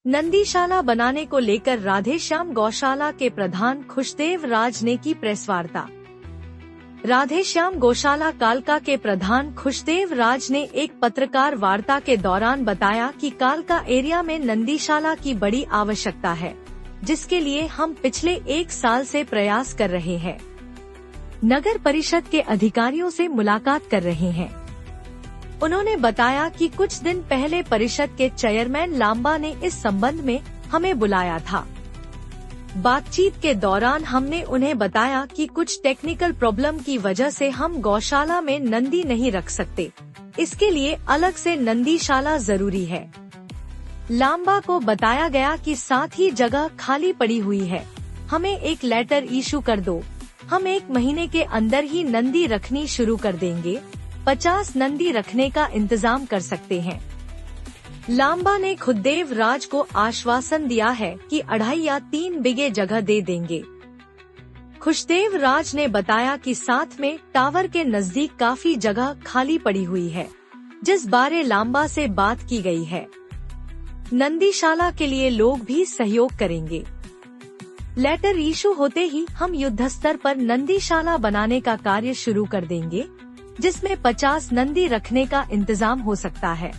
नंदीशाला बनाने को लेकर राधेश्याम गौशाला के प्रधान खुशदेव राज ने की प्रेस वार्ता। राधेश्याम गौशाला कालका के प्रधान खुशदेव राज ने एक पत्रकार वार्ता के दौरान बताया कि कालका एरिया में नंदीशाला की बड़ी आवश्यकता है, जिसके लिए हम पिछले 1 साल से प्रयास कर रहे हैं। नगर परिषद के अधिकारियों से मुलाकात कर रहे हैं। उन्होंने बताया कि कुछ दिन पहले परिषद के चेयरमैन लांबा ने इस संबंध में हमें बुलाया था। बातचीत के दौरान हमने उन्हें बताया कि कुछ टेक्निकल प्रॉब्लम की वजह से हम गौशाला में नंदी नहीं रख सकते, इसके लिए अलग से नंदीशाला जरूरी है। लांबा को बताया गया कि साथ ही जगह खाली पड़ी हुई है, हमें एक लेटर इशू कर दो, हम 1 महीने के अंदर ही नंदी रखनी शुरू कर देंगे, 50 नंदी रखने का इंतजाम कर सकते हैं। लांबा ने खुशदेव राज को आश्वासन दिया है कि 2.5 या 3 बीघे जगह दे देंगे। खुशदेव राज ने बताया कि साथ में टावर के नजदीक काफी जगह खाली पड़ी हुई है, जिस बारे लांबा से बात की गई है। नंदीशाला के लिए लोग भी सहयोग करेंगे। लेटर इशू होते ही हम युद्ध स्तर पर नंदीशाला बनाने का कार्य शुरू कर देंगे, जिसमें 50 नंदी रखने का इंतजाम हो सकता है।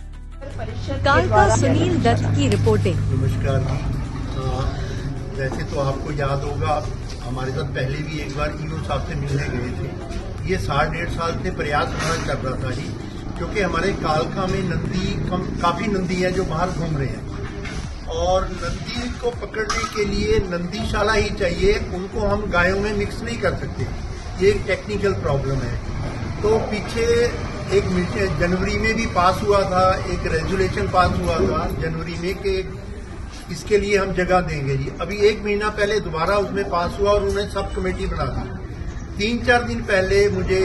कालका सुनील दत्त की रिपोर्टिंग। नमस्कार जी। वैसे तो आपको याद होगा, हमारे साथ पहले भी एक बार ईओ साहब से मिलने गए थे। ये 1.5 साल से प्रयास हमारा चल रहा था जी, क्योंकि हमारे कालका में काफी नंदी है जो बाहर घूम रहे हैं, और नंदी को पकड़ने के लिए नंदीशाला ही चाहिए। उनको हम गायों में मिक्स नहीं कर सकते, ये एक टेक्निकल प्रॉब्लम है। तो पीछे एक जनवरी में भी पास हुआ था, एक रेजुलेशन पास हुआ था जनवरी में कि इसके लिए हम जगह देंगे जी। अभी 1 महीना पहले दोबारा उसमें पास हुआ और उन्होंने सब कमेटी बना दी। 3-4 दिन पहले मुझे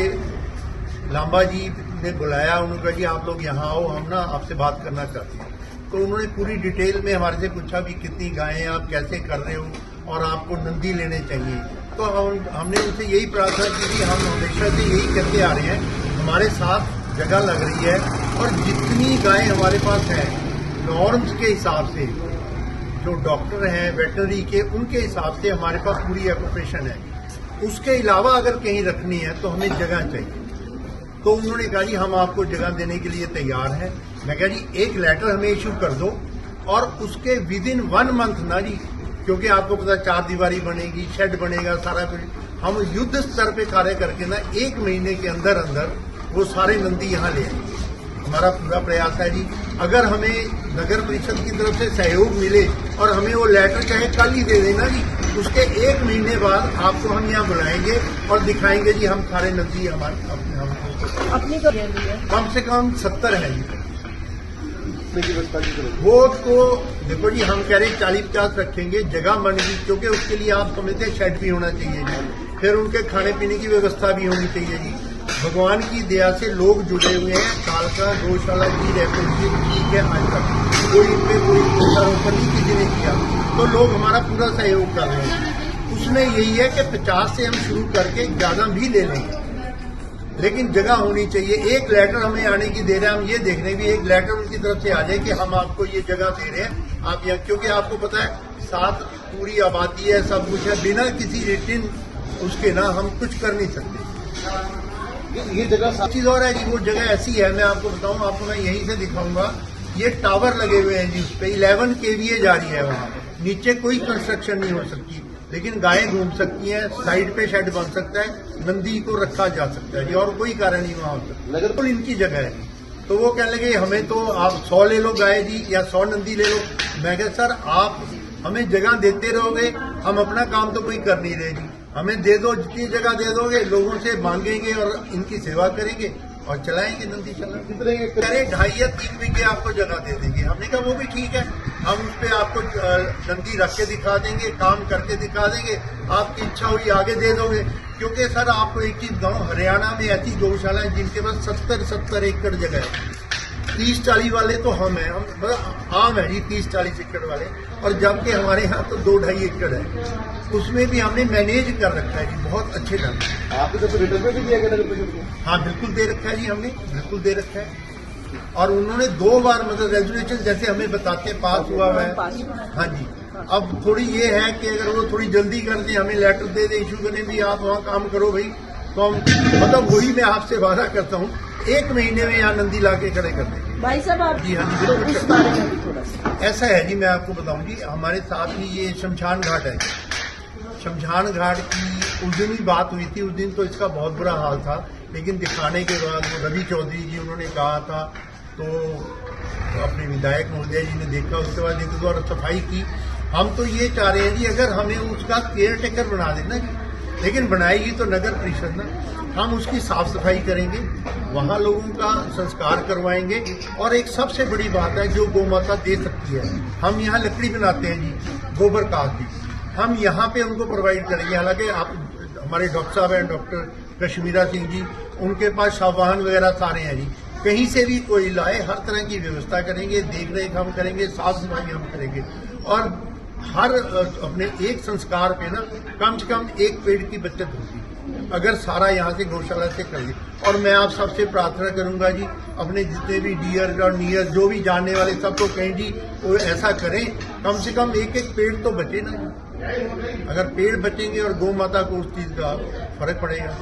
लांबा जी ने बुलाया, उन्होंने कहा जी आप लोग यहाँ आओ, हम ना आपसे बात करना चाहते हैं। तो उन्होंने पूरी डिटेल में हमारे से पूछा भी कितनी गायें आप कैसे कर रहे हो और आपको नंदी लेने चाहिए। तो हमने उनसे यही प्रार्थना की कि हम हमेशा से यही कहते आ रहे हैं, हमारे साथ जगह लग रही है और जितनी गायें हमारे पास हैं नॉर्म्स के हिसाब से, जो डॉक्टर हैं वेटनरी के, उनके हिसाब से हमारे पास पूरी ऑक्यूपेशन है। उसके अलावा अगर कहीं रखनी है तो हमें जगह चाहिए। तो उन्होंने कहा जी हम आपको जगह देने के लिए तैयार हैं। मैं कहा जी एक लेटर हमें इशू कर दो, और उसके विदिन 1 मंथ ना जी, क्योंकि आपको पता 4 दीवारी बनेगी, शेड बनेगा, सारा कुछ हम युद्ध स्तर पे कार्य करके ना 1 महीने के अंदर अंदर वो सारे नंदी यहाँ ले आएंगे। हमारा पूरा प्रयास है जी। अगर हमें नगर परिषद की तरफ से सहयोग मिले और हमें वो लेटर चाहे कल ही दे देना जी, उसके 1 महीने बाद आपको हम यहाँ बुलाएंगे और दिखाएंगे जी हम सारे नंदी हमारे अपनी कम से कम 70 है जी। वो तो देखो जी, हम कह रहे 40-50 रखेंगे, जगह बन गई, क्योंकि उसके लिए आप समझते हैं शेड भी होना चाहिए जी, फिर उनके खाने पीने की व्यवस्था भी होनी चाहिए जी। भगवान की दया से लोग जुड़े हुए हैं, कालका गौशाला की रेपुटेशन ठीक है, आज तक कोई इनमें कोई वृक्षारोपण नहीं किसी ने किया, तो लोग हमारा पूरा सहयोग कर रहे हैं। उसमें यही है कि 50 से हम शुरू करके ज्यादा भी ले लेंगे, लेकिन जगह होनी चाहिए। एक लेटर हमें आने की दे रहे हैं, हम ये देख रहे हैं भी एक लेटर उनकी तरफ से आ जाए कि हम आपको ये जगह दे रहे हैं, आप यहाँ, क्योंकि आपको पता है साथ पूरी आबादी है, सब कुछ है, बिना किसी रिटन उसके ना हम कुछ कर नहीं सकते। ये जगह चीज और है जी, वो जगह ऐसी है, मैं आपको बताऊं, आपको मैं यहीं से दिखाऊंगा। ये टावर लगे हुए हैं जी, उस पर 11 kVA जारी है, वहाँ नीचे कोई कंस्ट्रक्शन नहीं हो सकती, लेकिन गायें घूम सकती हैं, साइड पे शेड बन सकता है, नंदी को रखा जा सकता है जी, और कोई कारण नहीं वहाँ हो सकता। नगर इनकी जगह है, तो वो कहने लगे हमें तो आप 100 ले लो गाय जी, या 100 नंदी ले लो। मैं कहा सर आप हमें जगह देते रहोगे, हम अपना काम तो कोई कर नहीं रहे जी, हमें दे दो, जितनी जगह दे दोगे लोगों से मांगेंगे और इनकी सेवा करेंगे और चलाएंगे नंदीशाला। कितने 2.5 या 3 बीघे आपको जगह दे देंगे। हमने कहा वो भी ठीक है, हम उस पर आपको नंदी रख के दिखा देंगे, काम करके दिखा देंगे, आपकी इच्छा हुई आगे दे दोगे। क्योंकि सर आपको एक चीज गाँव हरियाणा में ऐसी गौशाला है जिनके पास 70 एकड़ जगह है। 30-40 वाले तो हम हैं, हम मतलब आम है जी 30-40 एकड़ वाले, और जबकि हमारे यहाँ तो 2-2.5 एकड़ है, उसमें भी हमने मैनेज कर रखा है जी बहुत अच्छे ढंग से। आपको तो रिटर्न में भी दिया गया नगर परिषद को? हाँ बिल्कुल दे रखा है जी, हमने बिल्कुल दे रखा है। और उन्होंने 2 बार मतलब रेजोल्यूशन जैसे हमें बताते पास हुआ है। हाँ जी, अब थोड़ी ये है कि अगर वो थोड़ी जल्दी कर दे, हमें लेटर दे दे इशू करने भी, आप वहाँ काम करो भाई, तो हम मतलब वही मैं आपसे वादा करता हूँ 1 महीने में यहाँ नंदी ला के खड़े कर देंगे। भाई साहब आप जी हाँ जी, तो बिल्कुल इस बारे में भी थोड़ा सा ऐसा है जी, मैं आपको बताऊं जी, हमारे साथ ही ये शमशान घाट है। शमशान घाट की उस दिन ही बात हुई थी, उस दिन तो इसका बहुत बुरा हाल था, लेकिन दिखाने के बाद वो रवि चौधरी जी उन्होंने कहा था, तो अपने विधायक महोदय जी ने देखा, उसके बाद एक बार सफाई की। हम तो ये चाह रहे हैं जी, अगर हमें उसका केयर टेकर बना देना जी, लेकिन बनाएगी तो नगर परिषद ना, हम उसकी साफ सफाई करेंगे, वहां लोगों का संस्कार करवाएंगे। और एक सबसे बड़ी बात है जो गौ माता दे सकती है, हम यहाँ लकड़ी बनाते हैं जी, गोबर काट दी, हम यहाँ पे उनको प्रोवाइड करेंगे। हालांकि आप हमारे डॉक्टर साहब हैं, डॉक्टर कश्मीरा सिंह जी, उनके पास सावाहन वगैरह सारे हैं जी, कहीं से भी कोई लाए, हर तरह की व्यवस्था करेंगे, देख रेख हम करेंगे, साफ सफाई हम करेंगे। और हर अपने एक संस्कार पे ना कम से कम 1 पेड़ की बचत होगी अगर सारा यहाँ से गौशाला से कर ले। और मैं आप सबसे प्रार्थना करूंगा जी, अपने जितने भी डियर और नियर जो भी जानने वाले सबको कहें जी, वो ऐसा करें, कम से कम 1-1 पेड़ तो बचे ना जी। अगर पेड़ बचेंगे और गौ माता को उस चीज का फर्क पड़ेगा।